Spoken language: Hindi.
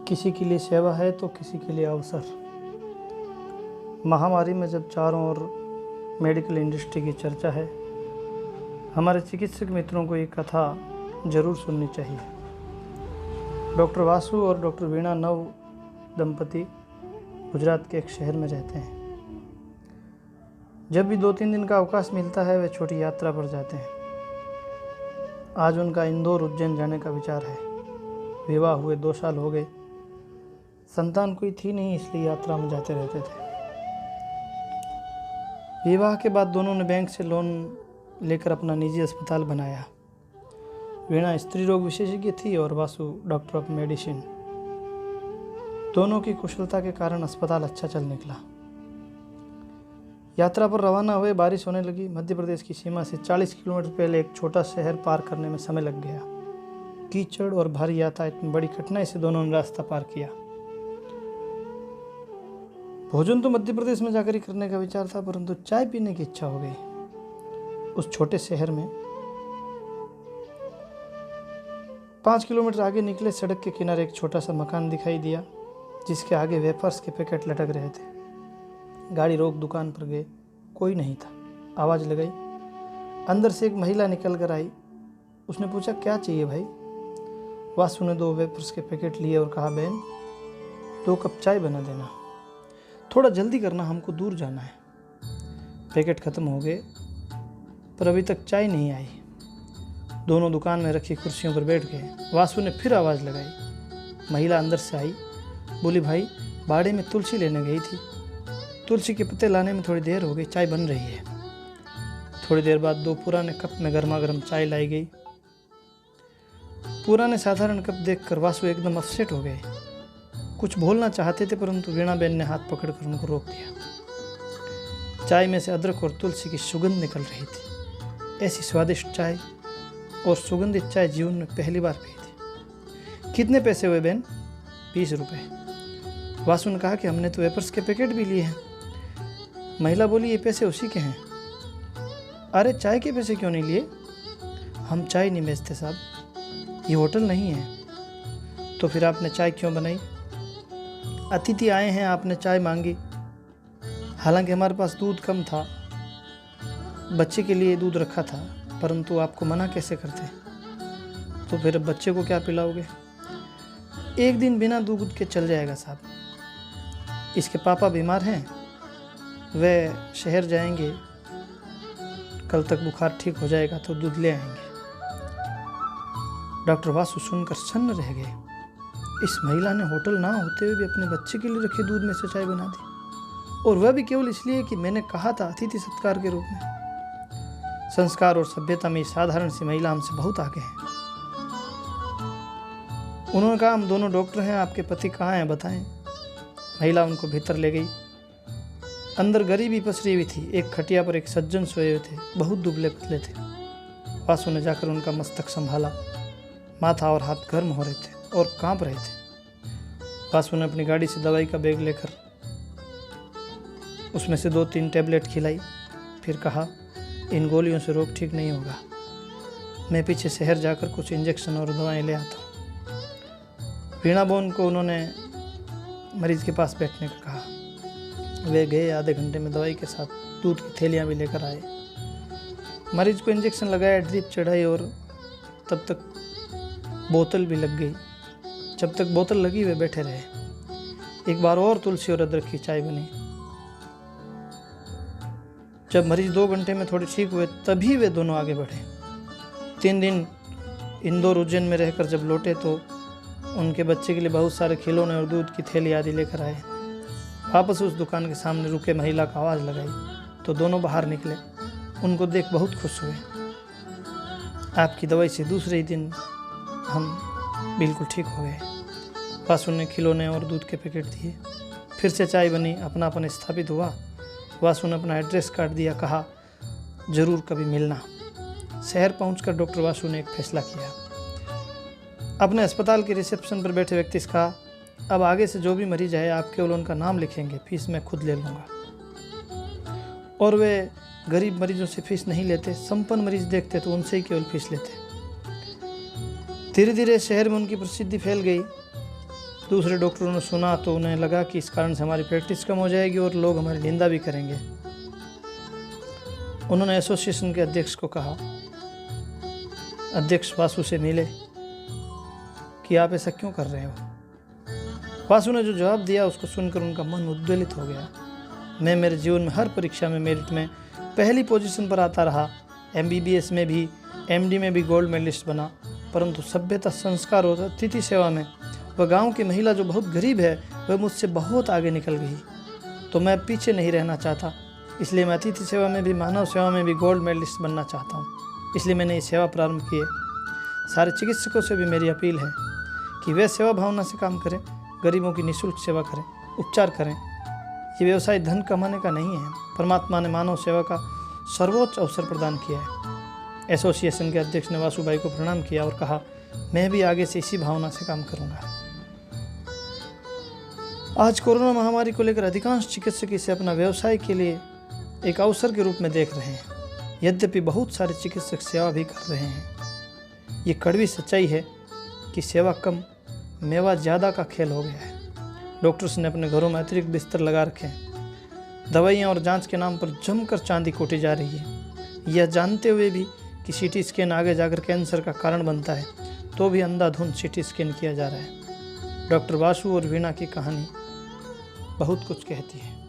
किसी के लिए सेवा है तो किसी के लिए अवसर। महामारी में जब चारों ओर मेडिकल इंडस्ट्री की चर्चा है, हमारे चिकित्सक मित्रों को ये कथा जरूर सुननी चाहिए। डॉक्टर वासु और डॉक्टर वीणा नव दंपति गुजरात के एक शहर में रहते हैं। जब भी 2-3 दिन का अवकाश मिलता है, वे छोटी यात्रा पर जाते हैं। आज उनका इंदौर उज्जैन जाने का विचार है। विवाह हुए 2 साल हो गए, संतान कोई थी नहीं, इसलिए यात्रा में जाते रहते थे। विवाह के बाद दोनों ने बैंक से लोन लेकर अपना निजी अस्पताल बनाया। वीणा स्त्री रोग विशेषज्ञ थी और वासु डॉक्टर ऑफ मेडिसिन। दोनों की कुशलता के कारण अस्पताल अच्छा चल निकला। यात्रा पर रवाना हुए, बारिश होने लगी। मध्य प्रदेश की सीमा से 40 किलोमीटर पहले एक छोटा शहर पार करने में समय लग गया। कीचड़ और भारी यातायात में बड़ी कठिनाई से दोनों ने रास्ता पार किया। भोजन तो मध्य प्रदेश में जाकर ही करने का विचार था, परंतु चाय पीने की इच्छा हो गई। उस छोटे शहर में 5 किलोमीटर आगे निकले, सड़क के किनारे एक छोटा सा मकान दिखाई दिया, जिसके आगे वेफर्स के पैकेट लटक रहे थे। गाड़ी रोक दुकान पर गए, कोई नहीं था। आवाज़ लगाई, अंदर से एक महिला निकल कर आई। उसने पूछा, क्या चाहिए भाई? वासु ने 2 वेफर्स के पैकेट लिए और कहा, बहन 2 कप चाय बना देना, थोड़ा जल्दी करना, हमको दूर जाना है। पैकेट ख़त्म हो गए, पर अभी तक चाय नहीं आई। दोनों दुकान में रखी कुर्सियों पर बैठ गए। वासु ने फिर आवाज़ लगाई। महिला अंदर से आई, बोली, भाई बाड़े में तुलसी लेने गई थी, तुलसी के पत्ते लाने में थोड़ी देर हो गई, चाय बन रही है। थोड़ी देर बाद 2 पुराने कप में गर्मा गर्म चाय लाई गई। पुराने साधारण कप देखकर वासु एकदम अपसेट हो गए। कुछ बोलना चाहते थे, परंतु वीणा बेन ने हाथ पकड़कर उनको रोक दिया। चाय में से अदरक और तुलसी की सुगंध निकल रही थी। ऐसी स्वादिष्ट चाय और सुगंधित चाय जीवन में पहली बार पी थी। कितने पैसे हुए बहन? 20 रुपये। वासु ने कहा कि हमने तो वेपर्स के पैकेट भी लिए हैं। महिला बोली, ये पैसे उसी के हैं। अरे चाय के पैसे क्यों नहीं लिए? हम चाय नहीं बेचते साहब, ये होटल नहीं है। तो फिर आपने चाय क्यों बनाई? अतिथि आए हैं, आपने चाय मांगी। हालांकि हमारे पास दूध कम था, बच्चे के लिए दूध रखा था, परंतु आपको मना कैसे करते? तो फिर बच्चे को क्या पिलाओगे? एक दिन बिना दूध के चल जाएगा साहब। इसके पापा बीमार हैं, वे शहर जाएंगे, कल तक बुखार ठीक हो जाएगा तो दूध ले आएंगे। डॉक्टर वासु सुनकर सन्न रह गए। इस महिला ने होटल ना होते हुए भी अपने बच्चे के लिए रखे दूध में से चाय बना दी, और वह भी केवल इसलिए कि मैंने कहा था, अतिथि सत्कार के रूप में। संस्कार और सभ्यता में साधारण सी महिला हमसे बहुत आगे है। उन्होंने कहा, हम दोनों डॉक्टर हैं, आपके पति कहाँ हैं बताएं। महिला उनको भीतर ले गई। अंदर गरीबी पसरी हुई थी। एक खटिया पर एक सज्जन सोए हुए थे, बहुत दुबले पतले थे। वासु ने जाकर उनका मस्तक संभाला। माथा और हाथ गर्म हो रहे थे और कांप रहे थे। वासु ने अपनी गाड़ी से दवाई का बैग लेकर उसमें से 2-3 टैबलेट खिलाई, फिर कहा, इन गोलियों से रोग ठीक नहीं होगा, मैं पीछे शहर जाकर कुछ इंजेक्शन और दवाएं ले आता हूँ। वीणा बोन को उन्होंने मरीज के पास बैठने का कहा। वे गए। आधे घंटे में दवाई के साथ दूध की थैलियाँ भी लेकर आए। मरीज को इंजेक्शन लगाया, ड्रिप चढ़ाई और तब तक बोतल भी लग गई। जब तक बोतल लगी वे बैठे रहे। एक बार और तुलसी और अदरक की चाय बनी। जब मरीज 2 घंटे में थोड़े ठीक हुए, तभी वे दोनों आगे बढ़े। 3 दिन इंदौर उज्जैन में रहकर जब लौटे तो उनके बच्चे के लिए बहुत सारे खिलौने और दूध की थैली आदि लेकर आए। वापस उस दुकान के सामने रुके महिला को आवाज़ लगाई तो दोनों बाहर निकले। उनको देख बहुत खुश हुए। आपकी दवाई से दूसरे ही दिन हम बिल्कुल ठीक हो गए। वासु ने खिलौने और दूध के पैकेट दिए। फिर से चाय बनी, अपनापन स्थापित हुआ। वासु ने अपना एड्रेस काट दिया, कहा, जरूर कभी मिलना। शहर पहुंचकर डॉक्टर वासु ने एक फैसला किया। अपने अस्पताल के रिसेप्शन पर बैठे व्यक्ति से कहा, अब आगे से जो भी मरीज आए, आप केवल उनका नाम लिखेंगे, फीस मैं खुद ले लूँगा। और वे गरीब मरीजों से फीस नहीं लेते, संपन्न मरीज देखते तो उनसे ही केवल फीस लेते। धीरे धीरे शहर में उनकी प्रसिद्धि फैल गई। दूसरे डॉक्टरों ने सुना तो उन्हें लगा कि इस कारण से हमारी प्रैक्टिस कम हो जाएगी और लोग हमारी निंदा भी करेंगे। उन्होंने एसोसिएशन के अध्यक्ष को कहा, अध्यक्ष वासु से मिले कि आप ऐसा क्यों कर रहे हो। वासु ने जो जवाब दिया उसको सुनकर उनका मन उद्वेलित हो गया। मैं मेरे जीवन में हर परीक्षा में मेरिट में पहली पोजीशन पर आता रहा, MBBS में भी, MD में भी गोल्ड मेडलिस्ट बना, परंतु सभ्यता, संस्कार और अतिथि सेवा में वह गांव की महिला जो बहुत गरीब है वह मुझसे बहुत आगे निकल गई। तो मैं पीछे नहीं रहना चाहता, इसलिए मैं अतिथि सेवा में भी, मानव सेवा में भी गोल्ड मेडलिस्ट बनना चाहता हूँ। इसलिए मैंने ये सेवा प्रारंभ की है। सारे चिकित्सकों से भी मेरी अपील है कि वे सेवा भावना से काम करें, गरीबों की निःशुल्क सेवा करें, उपचार करें। ये व्यवसाय धन कमाने का नहीं है। परमात्मा ने मानव सेवा का सर्वोच्च अवसर प्रदान किया है। एसोसिएशन के अध्यक्ष ने वासुभाई को प्रणाम किया और कहा, मैं भी आगे से इसी भावना से काम करूंगा। आज कोरोना महामारी को लेकर अधिकांश चिकित्सक इसे अपना व्यवसाय के लिए एक अवसर के रूप में देख रहे हैं। यद्यपि बहुत सारे चिकित्सक सेवा भी कर रहे हैं। ये कड़वी सच्चाई है कि सेवा कम, मेवा ज़्यादा का खेल हो गया है। डॉक्टर्स ने अपने घरों में अतिरिक्त बिस्तर लगा रखे हैं। दवाइयाँ और जांच के नाम पर जमकर चांदी कोटी जा रही है। यह जानते हुए भी कि CT स्कैन आगे जाकर कैंसर का कारण बनता है, तो भी अंधाधुंध CT स्कैन किया जा रहा है। डॉक्टर वासु और वीणा की कहानी बहुत कुछ कहती है।